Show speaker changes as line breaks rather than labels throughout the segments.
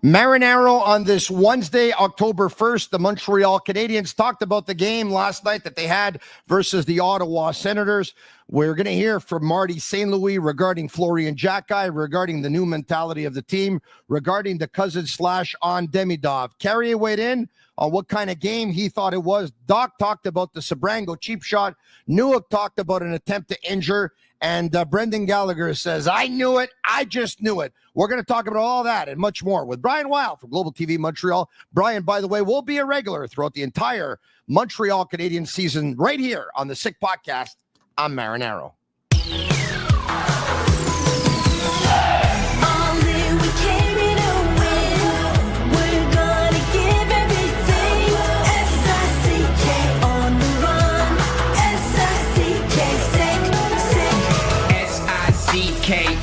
Marinaro on this Wednesday, October 1st. The Montreal Canadiens talked about the game last night that they had versus the Ottawa Senators. We're going to hear from Marty St. Louis regarding Florian Jackeye, regarding the new mentality of the team, regarding the Cousins/on Demidov. Carrier weighed in on what kind of game he thought it was. Doc talked about the Sabrango cheap shot. Newhook talked about an attempt to injure. And Brendan Gallagher says, I knew it. I just knew it. We're going to talk about all that and much more with Brian Wilde from Global TV Montreal. Brian, by the way, will be a regular throughout the entire Montreal Canadiens season right here on the Sick Podcast. I'm Marinaro.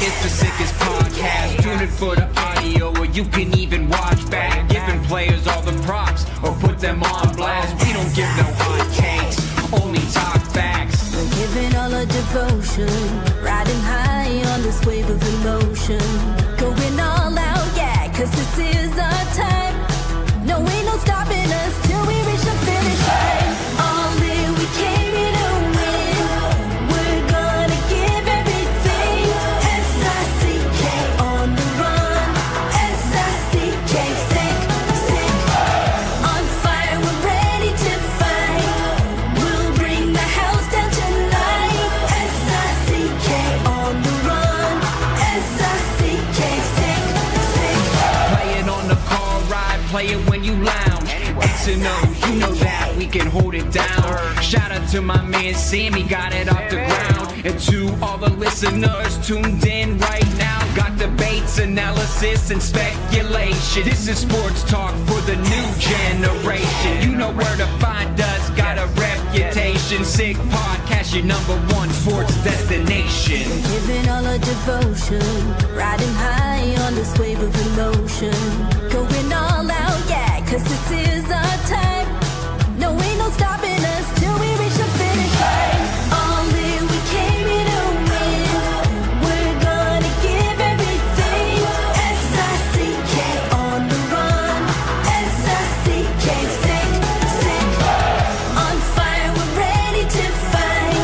It's the sickest podcast. Tune in for the audio, or you can even watch back. Giving players all the props, or put them on blast. We don't give no hot takes, only talk facts.
We're giving all our devotion, riding high on this wave of emotion. Going all out, yeah, cause this is our time. No, ain't no stopping us till we reach the finish line. All in, we came here to win. We're gonna give everything. S-I-C-K on the run. S-I-C-K, sick. On fire, we're ready to fight. We'll bring the house down tonight. S-I-C-K on the run. S-I-C-K, sick.
Play it on the car ride, play it when you lounge. X and O's, you know that we can hold it down. Shout out to my man Sammy, got it off the ground. And to all the listeners tuned in right now, got debates, analysis, and speculation. This is sports talk for the new generation. You know where to find us, got a reputation. Sick Podcast, your #1 sports destination.
Giving all our devotion, riding high on this wave of emotion. Going all out, yeah, cause this is our time. No, ain't no stopping us till we reach the finish line. All in, we came here to win. We're gonna give everything. S-I-C-K on the run. S-I-C-K, sick. On fire, we're ready to fight.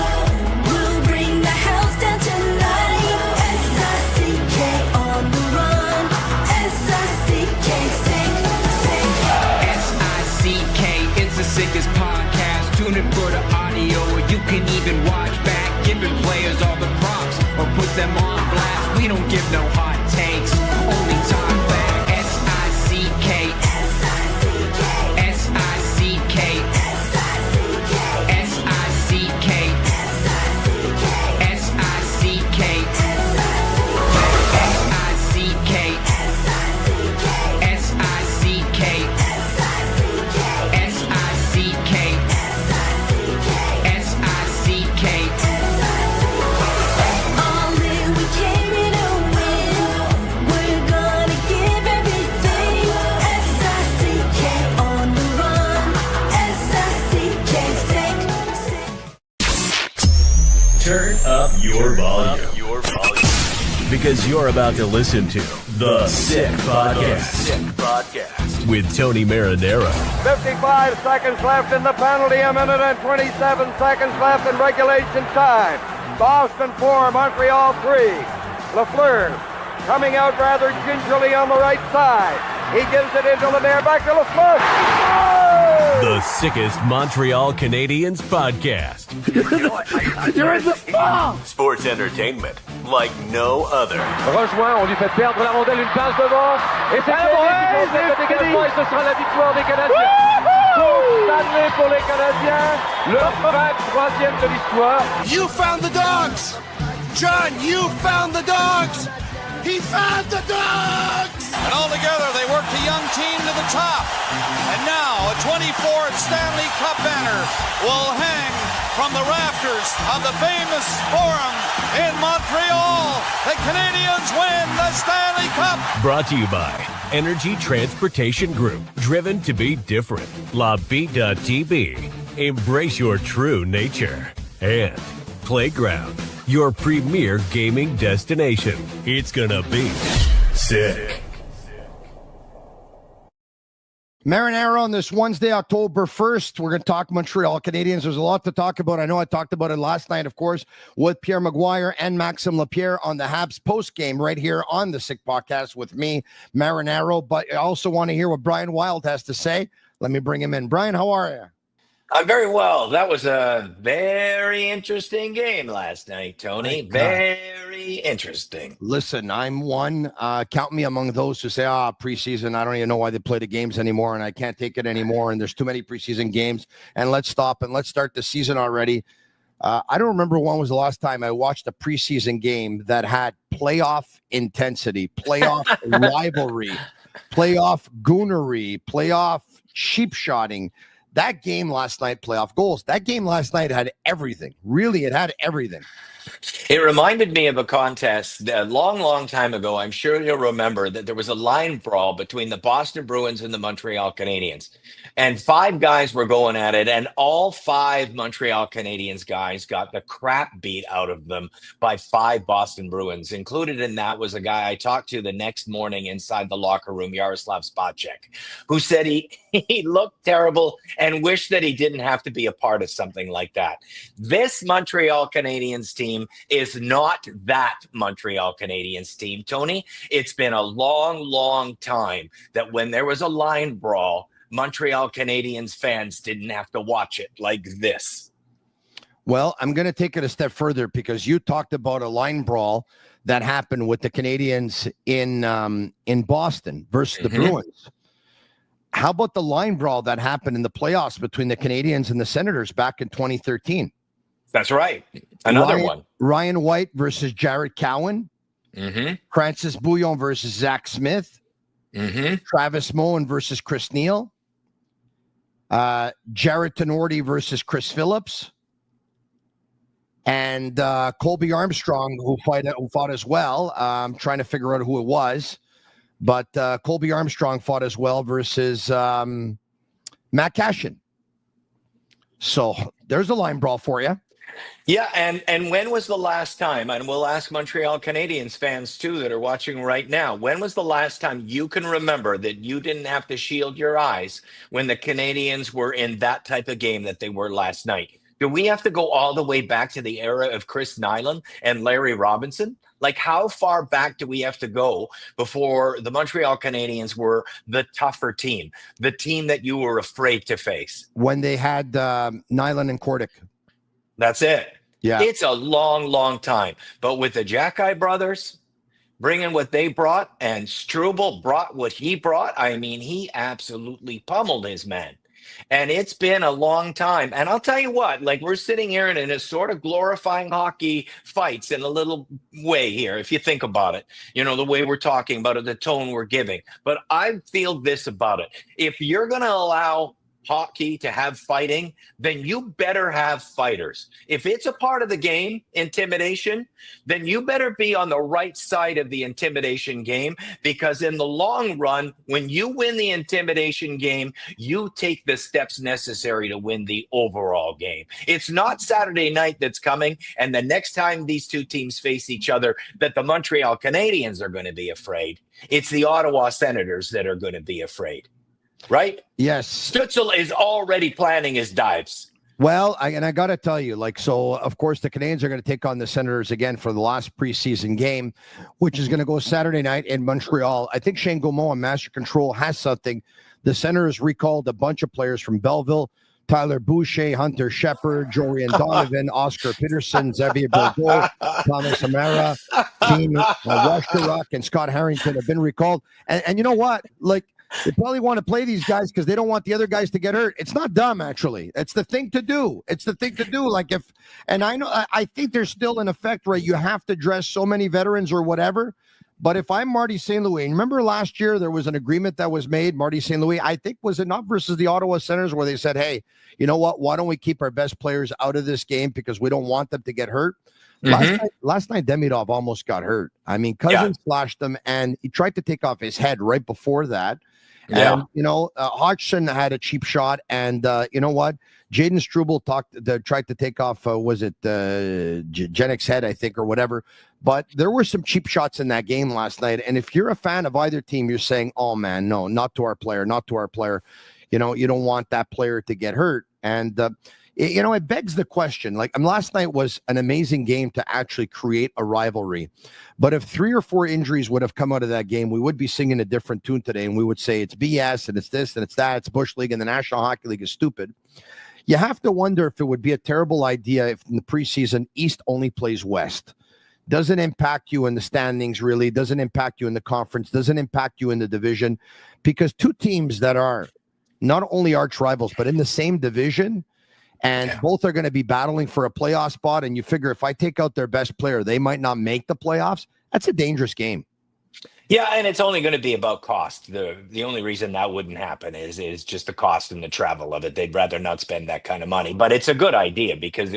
We'll bring the house down tonight. S-I-C-K on the run. S-I-C-K, sick.
S-I-C-K, it's the sickest podcast. Tune in for the audio, or you can even watch back. Giving players all the props, or put them on blast. We don't give no hot takes, only talk back. S-I-C-K, S-I-C-K, S-I-C-K, S-I-C-K, S-I-C-K, S-I-C-K, S-I-C-K, S-I-C-K, S-I-C-K, S-I-C-K,
All in, we came here to win. We're gonna give everything. S-I-C-K on the run. S-I-C-K, sick.
Turn up your volume. Because you're about to listen to The Sick Podcast. With Tony Marinaro,
55 seconds left in the penalty, a minute and 27 seconds left in regulation time. Boston 4, Montreal 3. Lafleur coming out rather gingerly on the right side. He gives it into Lanier, back to Lafleur. Oh!
the sickest Montreal Canadiens podcast.
You're in the ball!
Sports entertainment like no other.
Rejoint, on lui fait perdre la rondelle, une passe devant. Et c'est le dégagement et ce sera la victoire des Canadiens. Stanley pour les Canadiens, le 23e de l'histoire.
You found the dogs! John, you found the dogs! He found the dogs! And all together, they worked a young team to the top. And now, a 24th Stanley Cup banner will hang from the rafters of the famous Forum in Montreal. The Canadiens win the Stanley Cup!
Brought to you by Energy Transportation Group. Driven to be different. La Bittt.tb. Embrace your true nature. And Playground, your premier gaming destination. It's gonna be sick.
Marinaro on this Wednesday, October 1st. We're going to talk Montreal Canadiens. There's a lot to talk about. I know I talked about it last night, of course, with Pierre Maguire and Maxime Lapierre on the Habs post-game right here on the Sick Podcast with me, Marinaro. But I also want to hear what Brian Wilde has to say. Let me bring him in. Brian, how are you?
I'm very well. That was a very interesting game last night, Tony. Very interesting.
Listen, I'm one. Count me among those who say, preseason, I don't even know why they play the games anymore, and I can't take it anymore, and there's too many preseason games, and let's stop, and let's start the season already. I don't remember when was the last time I watched a preseason game that had playoff intensity, playoff rivalry, playoff goonery, playoff sheep-shotting. That game last night, playoff goals, that game last night had everything. Really, it had everything.
It reminded me of a contest a long, long time ago. I'm sure you'll remember that there was a line brawl between the Boston Bruins and the Montreal Canadiens. And 5 guys were going at it, and all 5 Montreal Canadiens guys got the crap beat out of them by 5 Boston Bruins. Included in that was a guy I talked to the next morning inside the locker room, Yaroslav Spacek, who said he looked terrible and wished that he didn't have to be a part of something like that. This Montreal Canadiens team is not that Montreal Canadiens team, Tony. It's been a long, long time that when there was a line brawl, Montreal Canadiens fans didn't have to watch it like this.
Well, I'm going to take it a step further because you talked about a line brawl that happened with the Canadiens in Boston versus the Bruins. How about the line brawl that happened in the playoffs between the Canadiens and the Senators back in 2013?
That's right. Another one.
Ryan White versus Jared Cowan. Francis Bouillon versus Zach Smith. Travis Moen versus Chris Neal. Jared Tenorti versus Chris Phillips. And Colby Armstrong, who fought as well. I'm trying to figure out who it was. But Colby Armstrong fought as well versus Matt Cashin. So there's a line brawl for you.
Yeah, and when was the last time, and we'll ask Montreal Canadiens fans too that are watching right now, when was the last time you can remember that you didn't have to shield your eyes when the Canadiens were in that type of game that they were last night? Do we have to go all the way back to the era of Chris Nyland and Larry Robinson? Like, how far back do we have to go before the Montreal Canadiens were the tougher team, the team that you were afraid to face?
When they had Nyland and Kordic.
That's it.
Yeah.
It's a long, long time. But with the Jackeye brothers bringing what they brought, and Struble brought what he brought, I mean, he absolutely pummeled his men. And it's been a long time. And I'll tell you what, like, we're sitting here in a sort of glorifying hockey fights in a little way here, if you think about it, you know, the way we're talking about it, the tone we're giving. But I feel this about it. If you're going to allow hockey to have fighting, then you better have fighters. If it's a part of the game, intimidation, then you better be on the right side of the intimidation game, because in the long run, when you win the intimidation game, you take the steps necessary to win the overall game. It's not Saturday night that's coming, and the next time these two teams face each other, that the Montreal Canadiens are going to be afraid. It's the Ottawa Senators that are going to be afraid. Right?
Yes.
Stützle is already planning his dives.
Well, I got to tell you, so, of course, the Canadiens are going to take on the Senators again for the last preseason game, which is going to go Saturday night in Montreal. I think Shane Gaumont on Master Control has something. The Senators recalled a bunch of players from Belleville: Tyler Boucher, Hunter Shepard, Jorian Donovan, Oscar Peterson, Xavier Bourgault, Thomas Amara, Dean Washteruk, and Scott Harrington have been recalled. And you know what? They probably want to play these guys because they don't want the other guys to get hurt. It's not dumb, actually. It's the thing to do. I think there's still an effect where you have to dress so many veterans or whatever. But if I'm Marty St. Louis, remember last year there was an agreement that was made, Marty St. Louis, I think, was it not versus the Ottawa Senators, where they said, hey, you know what? Why don't we keep our best players out of this game because we don't want them to get hurt? Last night, Demidov almost got hurt. I mean, Cousins flashed him, and he tried to take off his head right before that.
Yeah.
And, Hudson had a cheap shot. And you know what? Jaden Struble tried to take off, was it Xhekaj's head, I think, or whatever. But there were some cheap shots in that game last night. And if you're a fan of either team, you're saying, oh, man, no, not to our player, not to our player. You don't want that player to get hurt. And, it begs the question. Last night was an amazing game to actually create a rivalry. But if 3 or 4 injuries would have come out of that game, we would be singing a different tune today. And we would say it's BS and it's this and it's that. It's Bush League and the National Hockey League is stupid. You have to wonder if it would be a terrible idea if in the preseason East only plays West. Doesn't impact you in the standings, really. Doesn't impact you in the conference. Doesn't impact you in the division. Because two teams that are not only arch rivals, but in the same division, and both are going to be battling for a playoff spot. And you figure if I take out their best player, they might not make the playoffs. That's a dangerous game.
Yeah, and it's only going to be about cost. The only reason that wouldn't happen is just the cost and the travel of it. They'd rather not spend that kind of money. But it's a good idea because,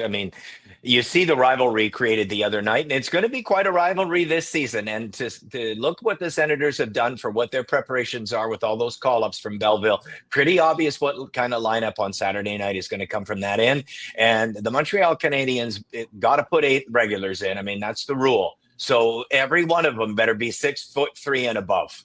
you see the rivalry created the other night, and it's going to be quite a rivalry this season. And to look what the Senators have done for what their preparations are with all those call-ups from Belleville, pretty obvious what kind of lineup on Saturday night is going to come from that end. And the Montreal Canadiens got to put 8 regulars in. That's the rule. So every one of them better be 6'3" and above,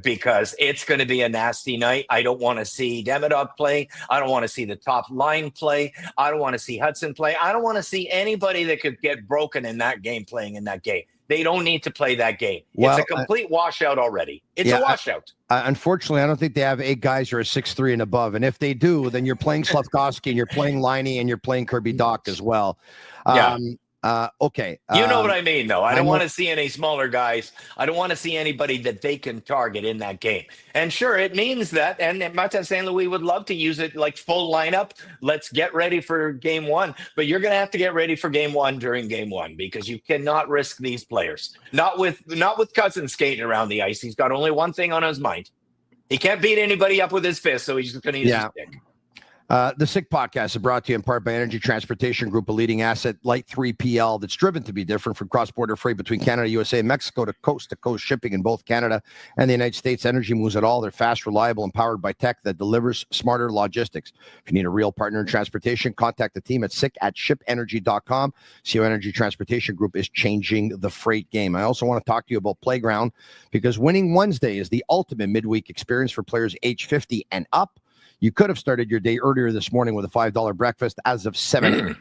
because it's going to be a nasty night. I don't want to see Demidov play. I don't want to see the top line play. I don't want to see Hudson play. I don't want to see anybody that could get broken in that game playing in that game. They don't need to play that game. It's a complete washout already. It's a washout.
Unfortunately, I don't think they have 8 guys who are 6'3" and above. And if they do, then you're playing Slavkovsky and you're playing Liney and you're playing Kirby Dach as well. Okay.
You know what I mean, though. I don't want to see any smaller guys. I don't want to see anybody that they can target in that game. And sure, it means that. And Martin St. Louis would love to use it like full lineup. Let's get ready for game 1. But you're going to have to get ready for game 1 during game 1 because you cannot risk these players. Not with Cousins skating around the ice. He's got only one thing on his mind. He can't beat anybody up with his fist, so he's just going to use his stick.
The Sick Podcast is brought to you in part by Energy Transportation Group, a leading asset light 3PL that's driven to be different from cross-border freight between Canada, USA, and Mexico to coast shipping in both Canada and the United States. Energy moves at all. They're fast, reliable, and powered by tech that delivers smarter logistics. If you need a real partner in transportation, contact the team at sick@shipenergy.com. See how Energy Transportation Group is changing the freight game. I also want to talk to you about Playground because Winning Wednesday is the ultimate midweek experience for players age 50 and up. You could have started your day earlier this morning with a $5 breakfast as of 7.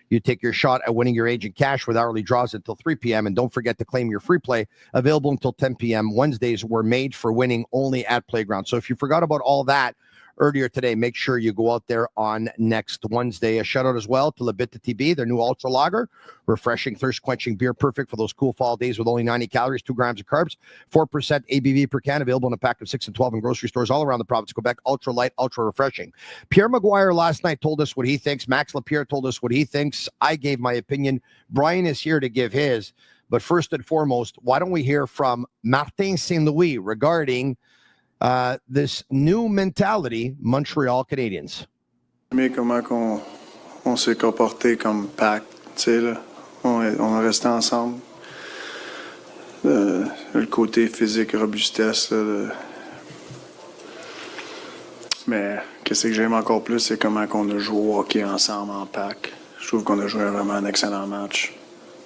You take your shot at winning your agent cash with hourly draws until 3 p.m. And don't forget to claim your free play available until 10 p.m. Wednesdays were made for winning only at Playground. So if you forgot about all that earlier today, make sure you go out there on next Wednesday. A shout out as well to Bittt Tibi, their new ultra lager, refreshing, thirst quenching beer, perfect for those cool fall days with only 90 calories, 2 grams of carbs, 4% ABV per can, available in a pack of 6 and 12 in grocery stores all around the province of Quebec. Ultra light, ultra refreshing. Pierre Maguire last night told us what he thinks. Max Lapierre told us what he thinks. I gave my opinion. Brian is here to give his. But first and foremost, why don't we hear from Martin St. Louis regarding this new mentality, Montreal Canadiens.
Mais comment on s'est comporté comme pack, tu sais, là. On a resté ensemble. Le côté physique, robustesse, là, mais qu'est-ce que j'aime encore plus, c'est comment on a joué au hockey ensemble en pack. Je trouve qu'on a joué vraiment un excellent match.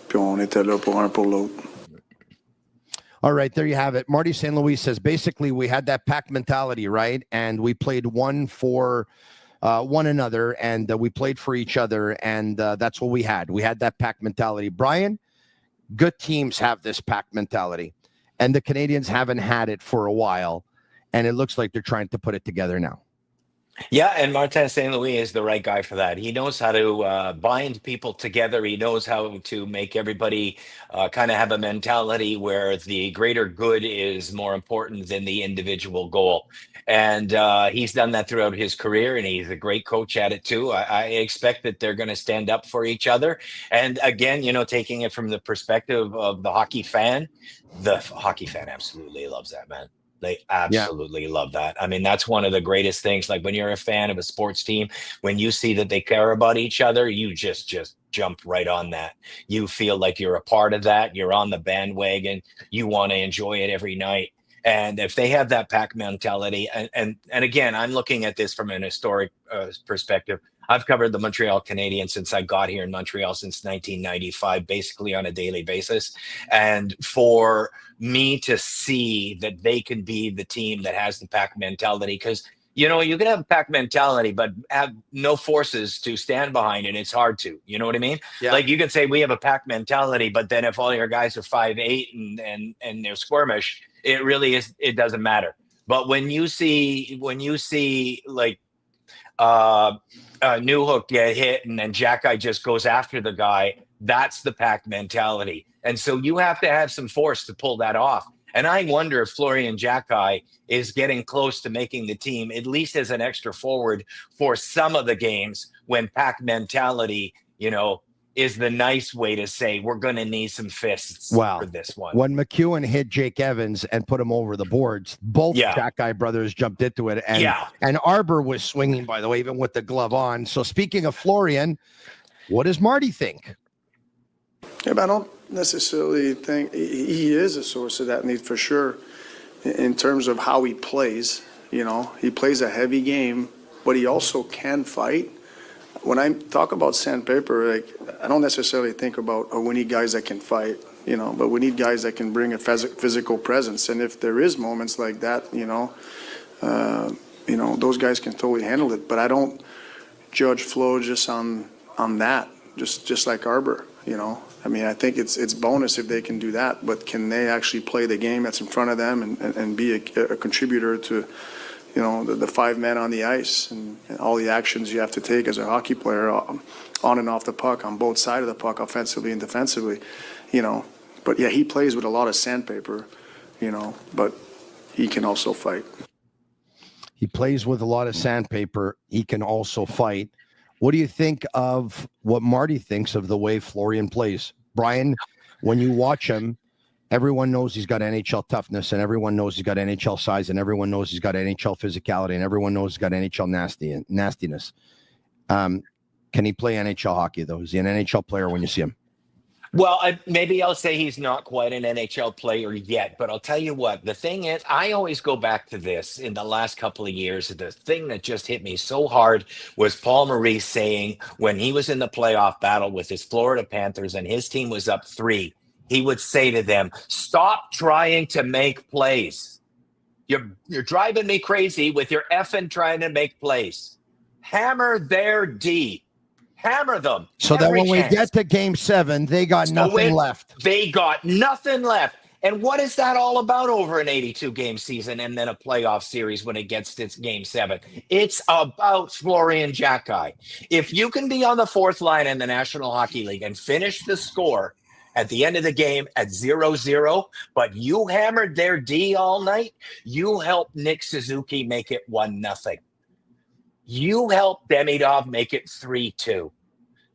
Puis on était là pour un pour l'autre.
All right, there you have it. Marty St. Louis says, basically, we had that pack mentality, right? And we played one for one another, and we played for each other, and that's what we had. We had that pack mentality. Brian, good teams have this pack mentality, and the Canadiens haven't had it for a while, and it looks like they're trying to put it together now.
Yeah, and Martin St. Louis is the right guy for that. He knows how to bind people together. He knows how to make everybody kind of have a mentality where the greater good is more important than the individual goal. And he's done that throughout his career, and he's a great coach at it too. I expect that they're going to stand up for each other. And again, taking it from the perspective of the hockey fan absolutely loves that, man. They absolutely love that. I mean, that's one of the greatest things. Like when you're a fan of a sports team, when you see that they care about each other, you just jump right on that. You feel like you're a part of that. You're on the bandwagon. You want to enjoy it every night. And if they have that pack mentality, and again, I'm looking at this from an historic perspective. I've covered the Montreal Canadiens since I got here in Montreal since 1995, basically on a daily basis. And for me to see that they can be the team that has the pack mentality, because you can have a pack mentality, but have no forces to stand behind it. It's hard to, you know what I mean?
Yeah.
Like you can say we have a pack mentality, but then if all your guys are 5'8" and they're squirmish, it really is. It doesn't matter. But when you see like Newhook get hit and then Jackeye just goes after the guy, that's the pack mentality. And so you have to have some force to pull that off. And I wonder if Florian Jackeye is getting close to making the team, at least as an extra forward for some of the games when pack mentality, is the nice way to say we're going to need some fists for this one.
When McEwen hit Jake Evans and put him over the boards, both Jackeye brothers jumped into it. And Arbor was swinging, by the way, even with the glove on. So speaking of Florian, what does Marty think?
Yeah, but I don't necessarily think he is a source of that need for sure in terms of how he plays. He plays a heavy game, but he also can fight. When I talk about sandpaper, I don't necessarily think about, we need guys that can fight, but we need guys that can bring a physical presence. And if there is moments like that, those guys can totally handle it. But I don't judge Flo just on that, just like Arbor, I think it's bonus if they can do that, but can they actually play the game that's in front of them and be a contributor to, the 5 men on the ice and all the actions you have to take as a hockey player on and off the puck, on both sides of the puck, offensively and defensively, But yeah, he plays with a lot of sandpaper, but he can also fight.
He plays with a lot of sandpaper. He can also fight. What do you think of what Marty thinks of the way Florian plays? Brian, when you watch him, everyone knows he's got NHL toughness, and everyone knows he's got NHL size, and everyone knows he's got NHL physicality, and everyone knows he's got NHL nastiness. Can he play NHL hockey, though? Is he an NHL player when you see him?
Well, maybe I'll say he's not quite an NHL player yet, but I'll tell you what, the thing is, I always go back to this in the last couple of years. The thing that just hit me so hard was Paul Maurice saying when he was in the playoff battle with his Florida Panthers and his team was up 3, he would say to them, stop trying to make plays. You're driving me crazy with your effing trying to make plays. Hammer their D. Hammer them.
So that when we get to game 7, they got nothing left.
They got nothing left. And what is that all about over an 82-game season and then a playoff series when it gets to game 7? It's about Florian Jackeye. If you can be on the 4th line in the National Hockey League and finish the score at the end of the game at 0-0, but you hammered their D all night, you helped Nick Suzuki make it 1-0. You helped Demidov make it 3-2.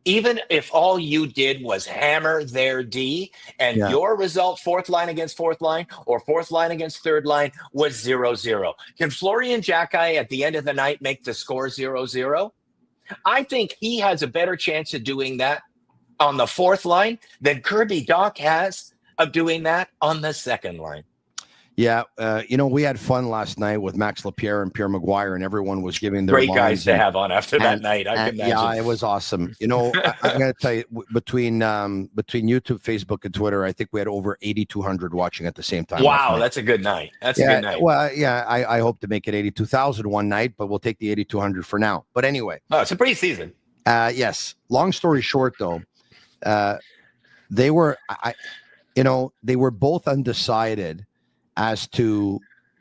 Even if all you did was hammer their D and your result, 4th line against 4th line or 4th line against 3rd line, was 0-0. Can Florian Jackeye at the end of the night make the score 0-0? I think he has a better chance of doing that on the 4th line than Kirby Dach has of doing that on the 2nd line.
Yeah, we had fun last night with Max Lapierre and Pierre Maguire, and everyone was giving their
great guys to have on after that night. I can imagine.
Yeah, it was awesome. I'm going to tell you, between YouTube, Facebook, and Twitter, I think we had over 8,200 watching at the same time.
Wow, that's a good night. That's a good night.
Well, yeah, I hope to make it 82,000 one night, but we'll take the 8,200 for now. But anyway,
it's a preseason.
Yes. Long story short, though, they were both undecided as to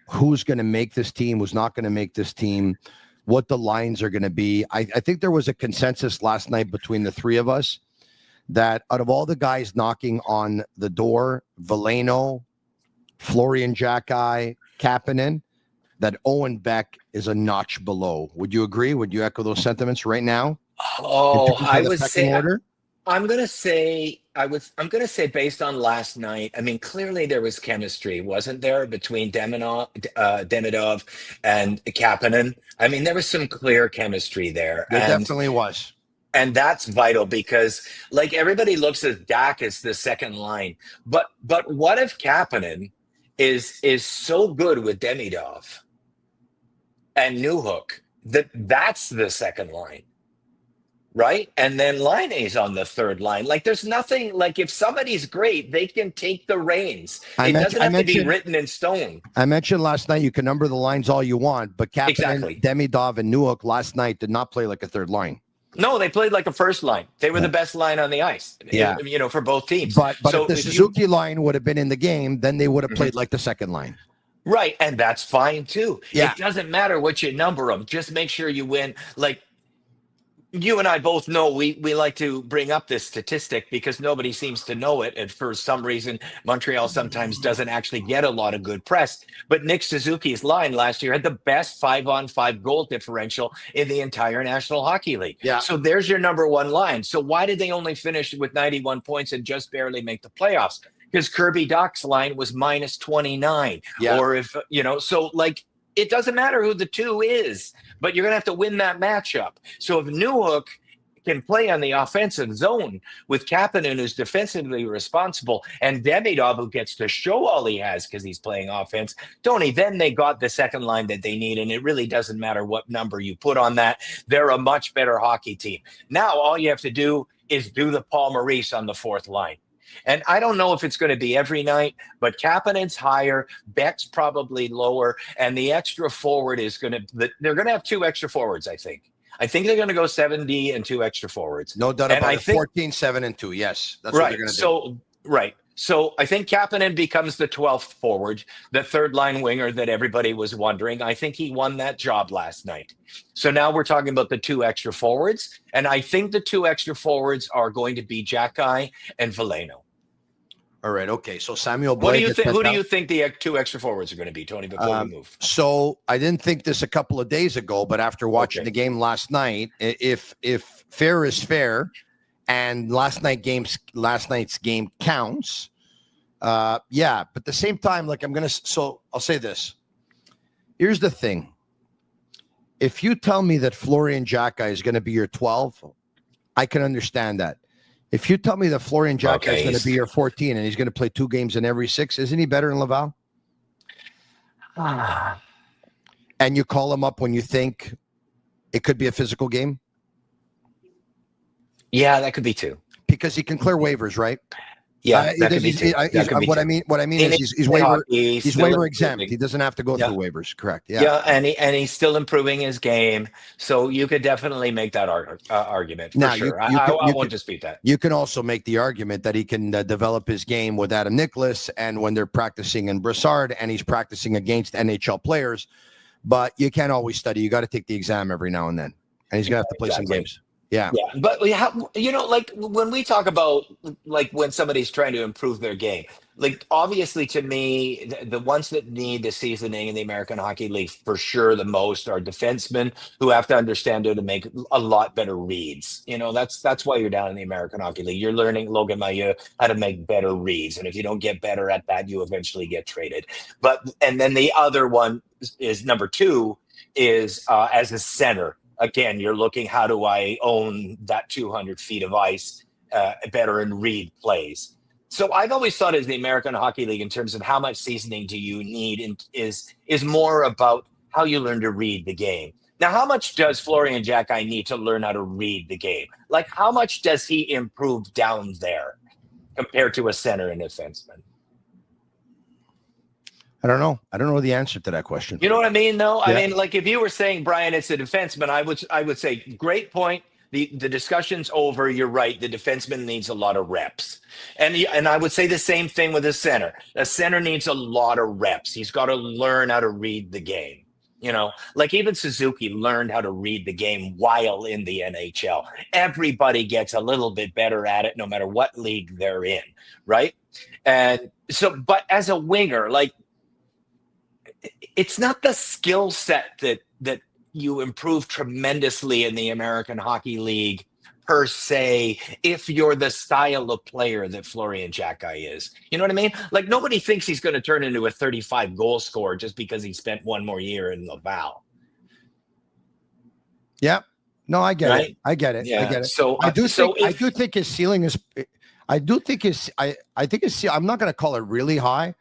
who's going to make this team, who's not going to make this team, what the lines are going to be. I think there was a consensus last night between the 3 of us that out of all the guys knocking on the door, Veleno, Florian Jackeye, Kapanen, that Owen Beck is a notch below. Would you agree? Would you echo those sentiments right now?
Oh, I would say order? I'm going to say based on last night, I mean, clearly there was chemistry, wasn't there, between Demidov and Kapanen? I mean, there was some clear chemistry there.
There definitely was.
And that's vital because, like, everybody looks at Dach as the 2nd line. But what if Kapanen is so good with Demidov and Newhook that's the second line, right? And then Laine's on the third line. Like, there's nothing, like, if somebody's great, they can take the reins. It doesn't have to be written in stone.
I mentioned last night you can number the lines all you want, but Kapanen,
Exactly.
Demidov, and Newhook last night did not play like a third line.
No, they played like a first line. They were the best line on the ice, for both teams.
But
so
if the Suzuki line would have been in the game, then they would have played like the second line.
Right, and that's fine too.
Yeah.
It doesn't matter what you number them. Just make sure you win. Like, you and I both know, we like to bring up this statistic because nobody seems to know it. And for some reason, Montreal sometimes doesn't actually get a lot of good press. But Nick Suzuki's line last year had the best 5-on-5 goal differential in the entire National Hockey League.
Yeah.
So there's your number one line. So why did they only finish with 91 points and just barely make the playoffs? Because Kirby Dach's line was minus 29.
Yeah.
Or if, so like, it doesn't matter who the two is, but you're going to have to win that matchup. So if Newhook can play on the offensive zone with Kapanen, who's defensively responsible, and Demidov, who gets to show all he has because he's playing offense, Tony, then they got the second line that they need, and it really doesn't matter what number you put on that. They're a much better hockey team. Now all you have to do is do the Paul Maurice on the fourth line. And I don't know if it's going to be every night, but Kapanen's higher, Beck's probably lower, and the extra forward is they're going to have two extra forwards, I think. I think they're going to go 7D and two extra forwards.
No doubt about it. 14, 7, and 2. Yes, that's what they're going to do.
Right. So I think Kapanen becomes the 12th forward, the third line winger that everybody was wondering. I think he won that job last night. So now we're talking about the two extra forwards. And I think the two extra forwards are going to be Jackeye and Veleno.
All right. Okay. So Samuel Blake.
What do you think? Who do you think the two extra forwards are going to be, Tony? Before we move.
So I didn't think this a couple of days ago, but after watching the game last night, if fair is fair, and last night's game counts, yeah. But at the same time, like I'll say this. Here's the thing. If you tell me that Florian Jackeye is going to be your 12, I can understand that. If you tell me that Florian Jackeye is going to be your 14 and he's going to play 2 games in every 6, isn't he better than Laval? And you call him up when you think it could be a physical game?
Yeah, that could be too.
Because he can clear waivers, right?
Yeah, that could be too.
What I mean is he's waiver exempt. He doesn't have to go through waivers. Correct. Yeah.
Yeah, and he's still improving his game, so you could definitely make that argument for sure. I won't dispute that.
You can also make the argument that he can develop his game with Adam Nicholas, and when they're practicing in Brassard, and he's practicing against NHL players. But you can't always study. You got to take the exam every now and then, and he's gonna have to play some games. Yeah.
But like when we talk about like when somebody's trying to improve their game, like obviously to me, the ones that need the seasoning in the American Hockey League for sure the most are defensemen who have to understand how to make a lot better reads. That's why you're down in the American Hockey League. You're learning, Logan Mailloux, how to make better reads. And if you don't get better at that, you eventually get traded. And then the other one is number 2 is as a center. Again, you're looking, how do I own that 200 feet of ice better and read plays? So I've always thought as the American Hockey League in terms of how much seasoning do you need is more about how you learn to read the game. Now, how much does Florian Jackeye need to learn how to read the game? Like, how much does he improve down there compared to a center and defenseman?
I don't know. I don't know the answer to that question.
You know what I mean, though?
Yeah.
I mean, like if you were saying, Brian, it's a defenseman, I would say, great point. The discussion's over. You're right. The defenseman needs a lot of reps. And I would say the same thing with a center. A center needs a lot of reps. He's got to learn how to read the game. Like even Suzuki learned how to read the game while in the NHL. Everybody gets a little bit better at it no matter what league they're in, right? And so, but as a winger, like, it's not the skill set that you improve tremendously in the American Hockey League per se, if you're the style of player that Florian Jackeye is. You know what I mean? Like nobody thinks he's going to turn into a 35 goal scorer just because he spent one more year in Laval.
Yeah. No, I get
Right?
it. I get it.
Yeah.
I get it.
So
I do think his ceiling is. I think his. I'm not going to call it really high,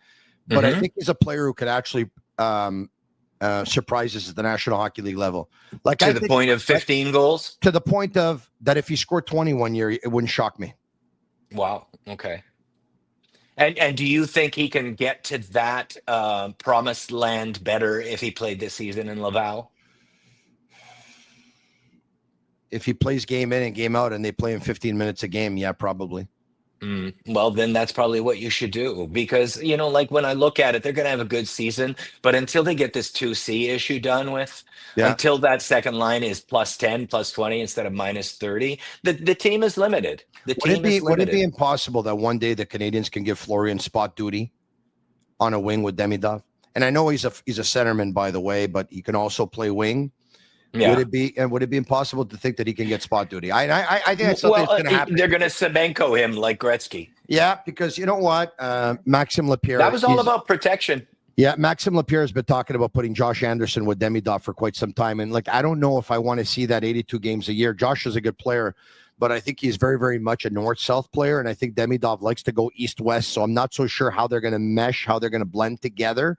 but I think he's a player who could actually surprise us at the National Hockey League level. Like
To the point of 15 goals?
To the point of that if he scored 20 one year, it wouldn't shock me.
Wow. Okay. And do you think he can get to that promised land better if he played this season in Laval?
If he plays game in and game out and they play him 15 minutes a game, yeah, probably.
Well, then that's probably what you should do, because, like when I look at it, they're going to have a good season, but until they get this 2C issue done with, until that second line is +10, +20 instead of -30, the team is limited.
Would it be impossible that one day the Canadiens can give Florian spot duty on a wing with Demidov? And I know he's a centerman, by the way, but he can also play wing. Yeah. Would it be impossible to think that he can get spot duty? I think that's something that's going to happen.
They're going to Semenko him like Gretzky.
Yeah, because you know what? Maxime Lapierre.
That was all about protection.
Yeah, Maxime Lapierre has been talking about putting Josh Anderson with Demidov for quite some time. And I don't know if I want to see that 82 games a year. Josh is a good player, but I think he's very, very much a north-south player. And I think Demidov likes to go east-west. So I'm not so sure how they're going to mesh, how they're going to blend together.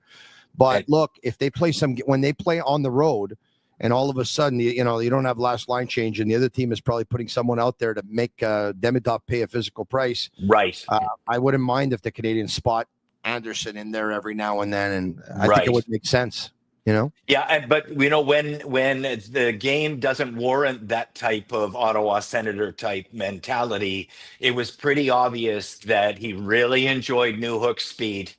But look, if they play when they play on the road, and all of a sudden, you don't have last line change, and the other team is probably putting someone out there to make Demidov pay a physical price.
Right.
I wouldn't mind if the Canadians spot Anderson in there every now and then, and I think it would make sense.
Yeah, but when the game doesn't warrant that type of Ottawa Senator type mentality, it was pretty obvious that he really enjoyed Newhook's speed.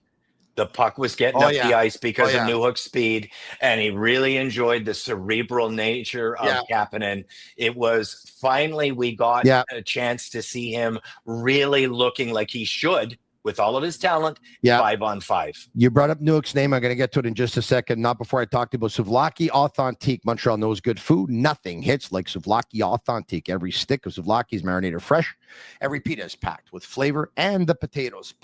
The puck was getting up the ice because of Newhook's speed, and he really enjoyed the cerebral nature of Kapanen. It was finally we got a chance to see him really looking like he should, with all of his talent, 5-on-5.
You brought up Newhook's name. I'm going to get to it in just a second. Not before I talk to you about Souvlaki Authentique. Montreal knows good food. Nothing hits like Souvlaki Authentique. Every stick of Souvlaki is marinated fresh. Every pita is packed with flavor, and the potatoes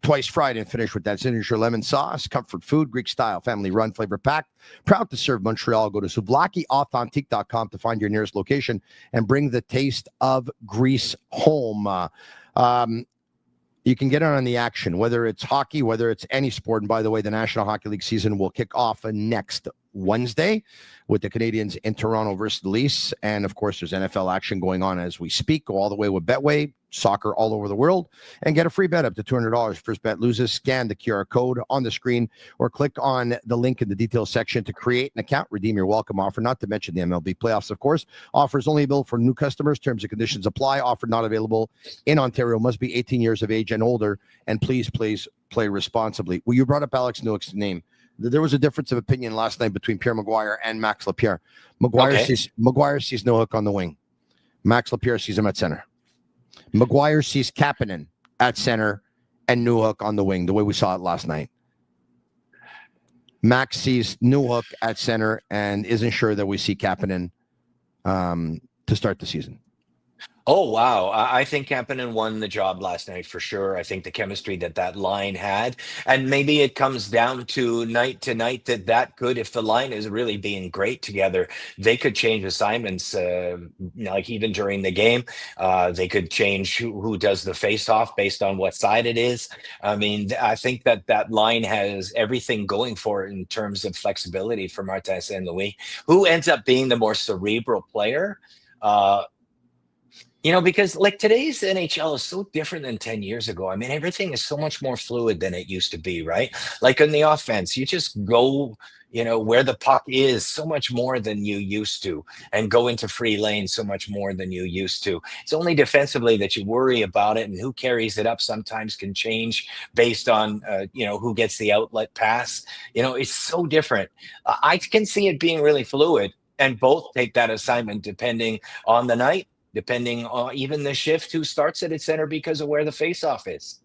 twice fried and finished with that signature lemon sauce. Comfort food, Greek style, family run, flavor packed. Proud to serve Montreal. Go to souvlakiauthentique.com to find your nearest location and bring the taste of Greece home. You can get on the action, whether it's hockey, whether it's any sport. And by the way, the National Hockey League season will kick off next Wednesday with the Canadiens in Toronto versus the Leafs. And of course, there's NFL action going on as we speak. Go all the way with Betway, soccer all over the world, and get a free bet up to $200. First bet loses. Scan the QR code on the screen or click on the link in the details section to create an account. Redeem your welcome offer, not to mention the MLB playoffs, of course. Offers only available for new customers. Terms and conditions apply. Offer not available in Ontario. Must be 18 years of age and older. And please play responsibly. Well, you brought up Alex Newhook's name. There was a difference of opinion last night between Pierre Maguire and Max Lapierre. Maguire sees Newhook on the wing. Max Lapierre sees him at center. Maguire sees Kapanen at center and Newhook on the wing, the way we saw it last night. Max sees Newhook at center and isn't sure that we see Kapanen to start the season.
Oh, wow. I think Kapanen won the job last night for sure. I think the chemistry that line had, and maybe it comes down to night that could, if the line is really being great together, they could change assignments, like even during the game. They could change who does the face-off based on what side it is. I mean, I think that line has everything going for it in terms of flexibility for Martin St. Louis, who ends up being the more cerebral player. Because today's NHL is so different than 10 years ago. I mean, everything is so much more fluid than it used to be, right? Like in the offense, you just go, where the puck is so much more than you used to, and go into free lane so much more than you used to. It's only defensively that you worry about it, and who carries it up sometimes can change based on, who gets the outlet pass. It's so different. I can see it being really fluid, and both take that assignment depending on the night, depending on even the shift, who starts it at center because of where the faceoff is.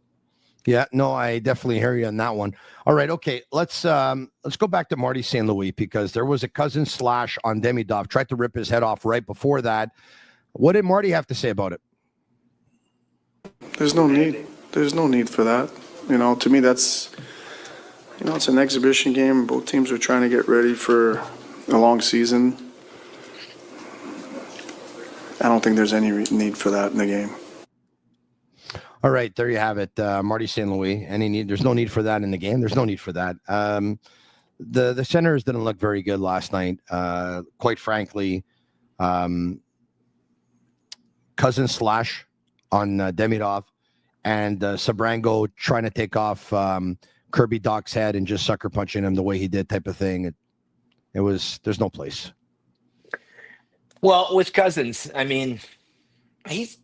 Yeah, no, I definitely hear you on that one. All right, okay, let's go back to Marty St. Louis, because there was a cousin slash on Demidov, tried to rip his head off right before that. What did Marty have to say about it?
There's no need. There's no need for that. To me, that's, it's an exhibition game. Both teams are trying to get ready for a long season. I don't think there's any need for that in the game.
All right, there you have it, Marty St. Louis. There's no need for that in the game. There's no need for that. The Senators didn't look very good last night. Quite frankly, Cousin slash on Demidov and Sabrango trying to take off Kirby Dach's head and just sucker punching him the way he did, type of thing. There's no place.
Well, with Cousins, I mean, he's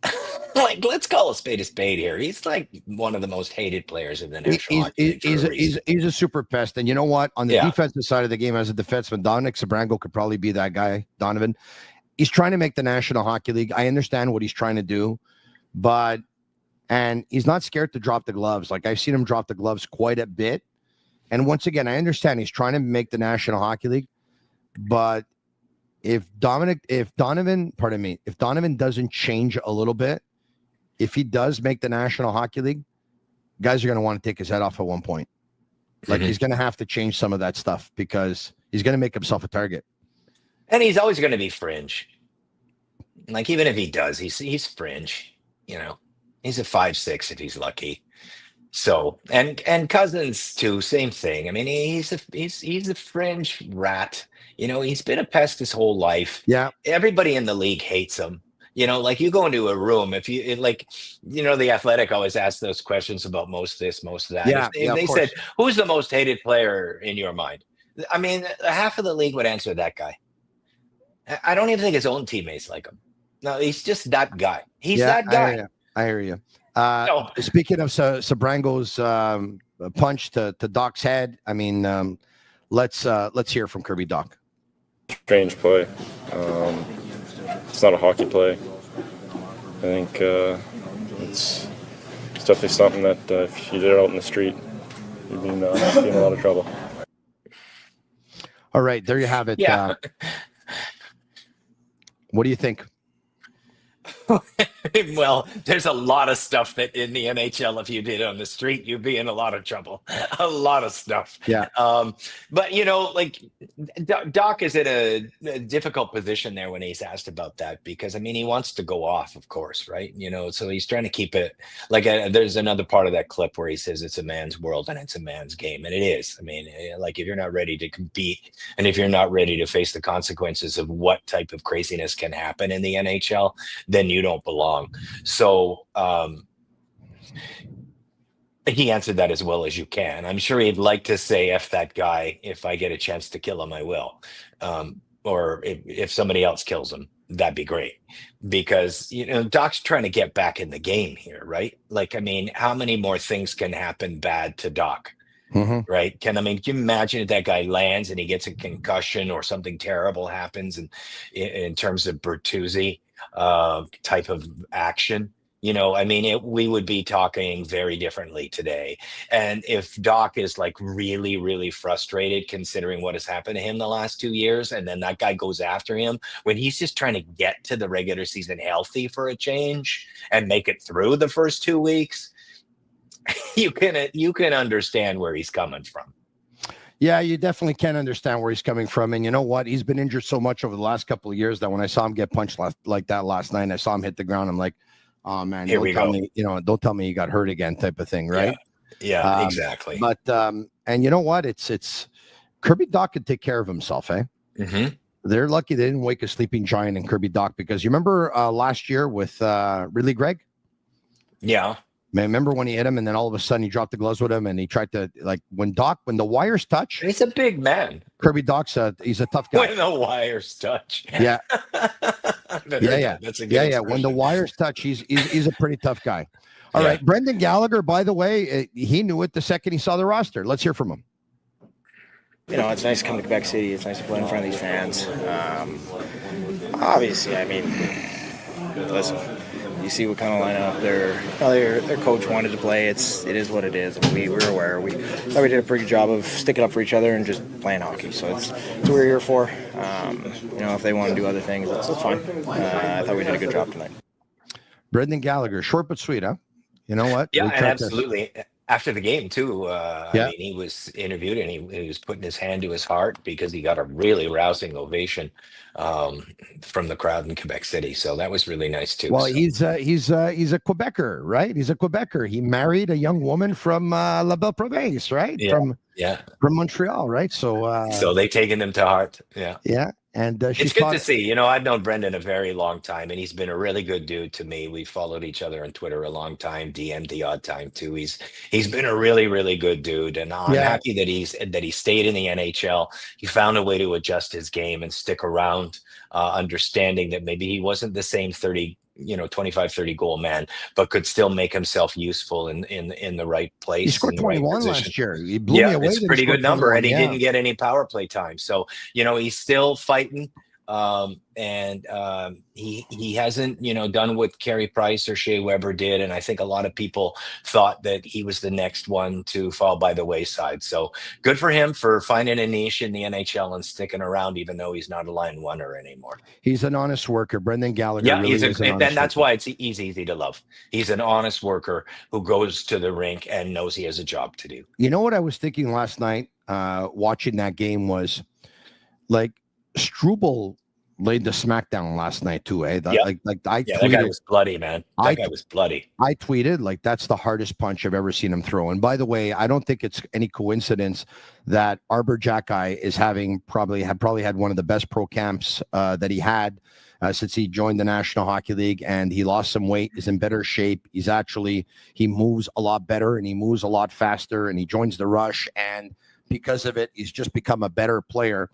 like, let's call a spade here. He's like one of the most hated players in the National Hockey League.
He's a super pest. And you know what? On the defensive side of the game, as a defenseman, Dominic Sabrango could probably be that guy, Donovan. He's trying to make the National Hockey League. I understand what he's trying to do, and he's not scared to drop the gloves. Like, I've seen him drop the gloves quite a bit. And once again, I understand he's trying to make the National Hockey League, but if Donovan doesn't change a little bit, if he does make the National Hockey League, guys are going to want to take his head off at one point. Like, he's going to have to change some of that stuff because he's going to make himself a target.
And he's always going to be fringe. Like, even if he does, he's fringe. You know, he's a 5'6" if he's lucky. So, and Cousins too, same thing. I mean, he's a fringe rat. You know, he's been a pest his whole life.
Yeah.
Everybody in the league hates him. You know, like, you go into a room, the Athletic always asks those questions about most this, most that.
Yeah,
If they said, who's the most hated player in your mind? I mean, half of the league would answer that guy. I don't even think his own teammates like him. No, he's just that guy. He's that guy.
I hear you. Speaking of Sabrango's punch to Dach's head, I mean, let's hear from Kirby Dach.
Strange play. It's not a hockey play. I think it's definitely something that if you did it out in the street, you'd be in a lot of trouble.
All right, there you have it.
Yeah.
What do you think?
Well, there's a lot of stuff that in the NHL, if you did on the street, you'd be in a lot of trouble. A lot of stuff.
Yeah.
But, you know, like, Dach is in a difficult position there when he's asked about that because, I mean, he wants to go off, of course, right? You know, so he's trying to keep it like there's another part of that clip where he says it's a man's world and it's a man's game. And it is. I mean, like, if you're not ready to compete and if you're not ready to face the consequences of what type of craziness can happen in the NHL, then you don't belong. So he answered that as well as you can. I'm sure he'd like to say F that guy. If I get a chance to kill him, I will. Or if somebody else kills him, that'd be great. Because, you know, Dach's trying to get back in the game here, right? Like, I mean, how many more things can happen bad to Dach?
Mm-hmm.
Right? Can you imagine if that guy lands and he gets a concussion or something terrible happens in terms of Bertuzzi type of action? You know, I mean, we would be talking very differently today. And if Dach is like really, really frustrated considering what has happened to him the last 2 years, and then that guy goes after him when he's just trying to get to the regular season healthy for a change and make it through the first 2 weeks, you can understand where he's coming from.
Yeah, you definitely can understand where he's coming from. And you know what? He's been injured so much over the last couple of years that when I saw him get punched like that last night, and I saw him hit the ground, I'm like, oh man, don't tell me he got hurt again, type of thing, right?
Yeah, exactly.
But and you know what? It's Kirby Dach could take care of himself, eh?
Mm-hmm.
They're lucky they didn't wake a sleeping giant in Kirby Dach, because you remember last year with Ridley Gregg?
Yeah.
Man, remember when he hit him and then all of a sudden he dropped the gloves with him and he tried to, like, when the wires touch.
He's a big man.
Kirby Dach's he's a tough guy.
When the wires touch.
Yeah.
Yeah. That's a good expression.
When the wires touch, he's a pretty tough guy. All right. Brendan Gallagher, by the way, he knew it the second he saw the roster. Let's hear from him.
You know, it's nice to come to Quebec City. It's nice to play in front of these fans. Obviously, I mean, listen, you see what kind of lineup their coach wanted to play. It is what it is. We were aware. We thought we did a pretty good job of sticking up for each other and just playing hockey. So it's what we're here for. You know, if they want to do other things, that's fine. I thought we did a good job tonight.
Brendan Gallagher, short but sweet, huh? You know what?
Yeah, and absolutely. after the game too. I
Yeah.
mean, he was interviewed and he was putting his hand to his heart because he got a really rousing ovation from the crowd in Quebec City. So that was really nice too.
Well,
So,
he's a Quebecer, right? He's a Quebecer. He married a young woman from La Belle Province, right?
yeah,
From
yeah.
Montreal, right? So
So they've taken him to heart. Yeah.
yeah, and
It's
she's
good
taught.
to see. You know, I've known Brendan a very long time, and he's been a really good dude to me. We followed each other on Twitter a long time, DM'd the odd time too. He's been a really, really good dude, and I'm
Yeah.
happy that he stayed in the NHL. He found a way to adjust his game and stick around, understanding that maybe he wasn't the same 25, 30 goal man, but could still make himself useful in the right place.
He scored
in the right
21
position.
last year. He blew me
Yeah,
away.
it's
that
a
he
pretty
scored
good number,
21,
and he
yeah.
didn't get any power play time. So, he's still fighting. He hasn't, done what Carey Price or Shea Weber did. And I think a lot of people thought that he was the next one to fall by the wayside. So good for him for finding a niche in the NHL and sticking around, even though he's not a line oneer anymore.
He's an honest worker. Brendan Gallagher
Yeah,
really is an honest
and that's
worker.
why he's easy to love. He's an honest worker who goes to the rink and knows he has a job to do.
You know what I was thinking last night, watching that game was like Struble laid the smackdown last night too, eh?
Yep.
I
That guy
tweeted,
was bloody, man. That guy was bloody.
I tweeted like that's the hardest punch I've ever seen him throw. And by the way, I don't think it's any coincidence that Arbor Jackeye is probably had one of the best pro camps that he had since he joined the National Hockey League, and he lost some weight, is in better shape. He moves a lot better and he moves a lot faster, and he joins the rush, and because of it, he's just become a better player.